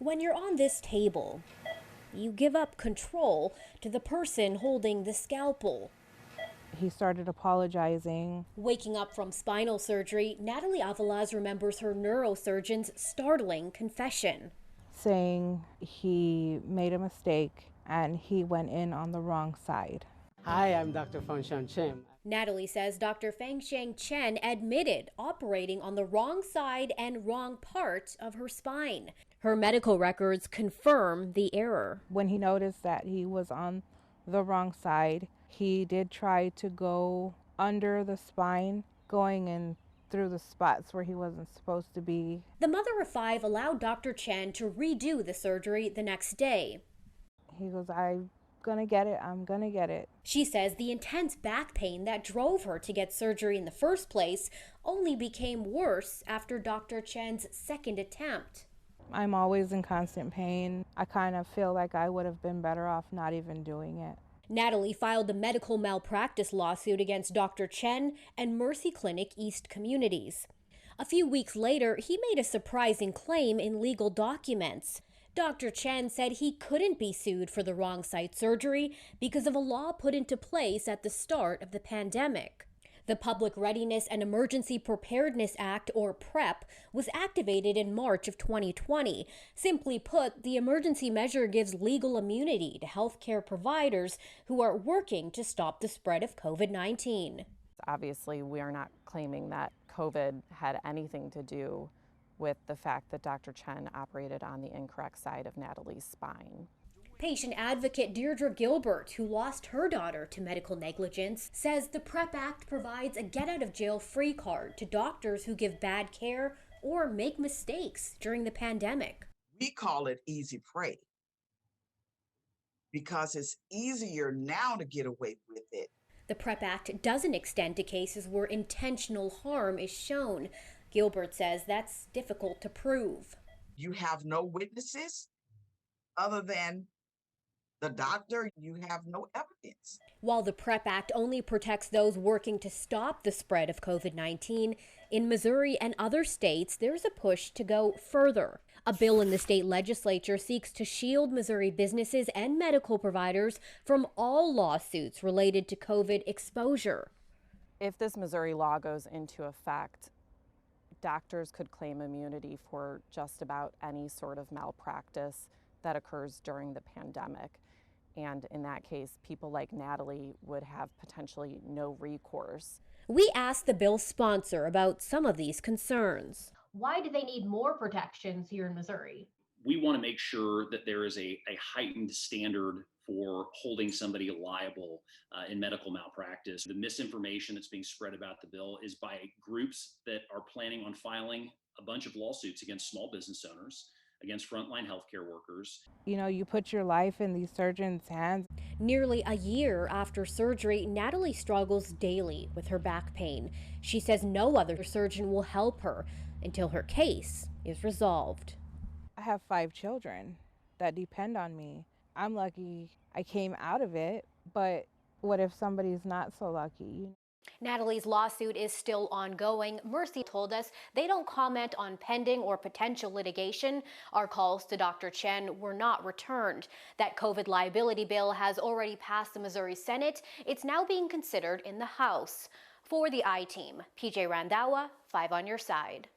When you're on this table, you give up control to the person holding the scalpel. He started apologizing. Waking up from spinal surgery, Natalie Avalas remembers her neurosurgeon's startling confession. Saying he made a mistake and he went in on the wrong side. Hi, I'm Dr. Fengshan Chen. Natalie says Dr. Fengshan Chen admitted operating on the wrong side and wrong part of her spine. Her medical records confirm the error. When he noticed that he was on the wrong side, he did try to go under the spine, going in through the spots where he wasn't supposed to be. The mother of five allowed Dr. Chen to redo the surgery the next day. He goes, I'm gonna get it. She says the intense back pain that drove her to get surgery in the first place only became worse after Dr. Chen's second attempt. I'm always in constant pain. I kind of feel like I would have been better off not even doing it. Natalie filed a medical malpractice lawsuit against Dr. Chen and Mercy Clinic East Communities. A few weeks later, he made a surprising claim in legal documents. Dr. Chen said he couldn't be sued for the wrong site surgery because of a law put into place at the start of the pandemic. The Public Readiness and Emergency Preparedness Act, or PrEP, was activated in March of 2020. Simply put, the emergency measure gives legal immunity to healthcare providers who are working to stop the spread of COVID-19. Obviously, we are not claiming that COVID had anything to do with the fact that Dr. Chen operated on the incorrect side of Natalie's spine. Patient advocate Deirdre Gilbert, who lost her daughter to medical negligence, says the PrEP Act provides a get-out-of-jail-free card to doctors who give bad care or make mistakes during the pandemic. We call it easy prey because it's easier now to get away with it. The PrEP Act doesn't extend to cases where intentional harm is shown. Gilbert says that's difficult to prove. You have no witnesses other than the doctor. You have no evidence. While the PrEP Act only protects those working to stop the spread of COVID-19, in Missouri and other states, there's a push to go further. A bill in the state legislature seeks to shield Missouri businesses and medical providers from all lawsuits related to COVID exposure. If this Missouri law goes into effect, doctors could claim immunity for just about any sort of malpractice that occurs during the pandemic. And in that case, people like Natalie would have potentially no recourse. We asked the bill's sponsor about some of these concerns. Why do they need more protections here in Missouri? We want to make sure that there is a heightened standard for holding somebody liable in medical malpractice. The misinformation that's being spread about the bill is by groups that are planning on filing a bunch of lawsuits against small business owners, against frontline healthcare workers. You know, you put your life in these surgeons' hands. Nearly a year after surgery, Natalie struggles daily with her back pain. She says no other surgeon will help her until her case is resolved. I have 5 children that depend on me. I'm lucky I came out of it, but what if somebody's not so lucky? Natalie's lawsuit is still ongoing. Mercy told us they don't comment on pending or potential litigation. Our calls to Dr. Chen were not returned. That COVID liability bill has already passed the Missouri Senate. It's now being considered in the House. For the I-Team, PJ Randhawa, 5 on your side.